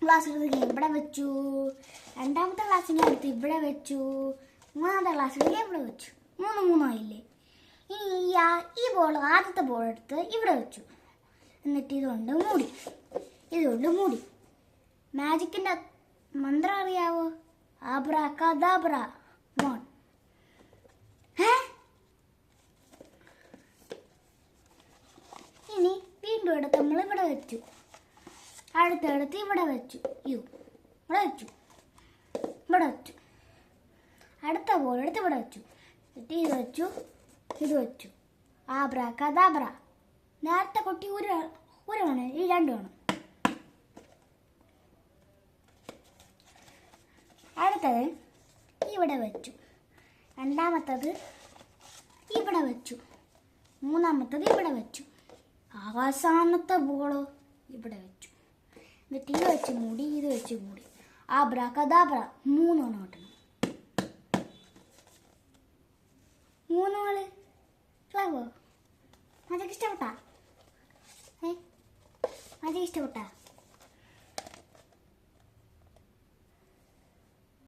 Glass എടുത്ത് ഇവിടെ വെച്ചു. രണ്ടാമത്തെ ഗ്ലാസ് ഞാൻ എടുത്ത് ഇവിടെ വെച്ചു. മൂന്നാമത്തെ ഗ്ലാസ് എടുത്ത് ഇവിടെ വെച്ചു. മൂന്നായില്ലേ. ഇനി ഈ ബോൾ, ആദ്യത്തെ ബോൾ എടുത്ത് ഇവിടെ വെച്ചു. എന്നിട്ട് ഇതുകൊണ്ട് മൂടി. മാജിക്കിൻ്റെ മന്ത്രം അറിയാവോ? ആബ്രാകാദാബ്ര മോൺ. ഇനി വീണ്ടും എടുത്ത് നമ്മൾ ഇവിടെ വെച്ചു. അടുത്തെടുത്ത് ഇവിടെ വെച്ചു. ഇവിടെ വെച്ചു. അടുത്ത ബോൾ എടുത്ത് ഇവിടെ വെച്ചു. എന്നിട്ട് ഇത് വെച്ചു. ആബ്രാകാദാബ്ര. നേരത്തെ കൊട്ടി ഒരു വേണം, ഈ രണ്ട് വേണം. അടുത്തത് ഇവിടെ വെച്ചു. രണ്ടാമത്തത് ഇവിടെ വെച്ചു. മൂന്നാമത്തത് ഇവിടെ വെച്ചു. അവസാനത്തെ ബോളോ ഇവിടെ വെച്ചു. എന്നിട്ട് ഇത് വെച്ച് മൂടി. ആബ്രാകാദാബ്ര 3 തവണ ഓട്ടണം. 3 ആള് മാജിക് ഇഷ്ടപ്പെട്ടാ?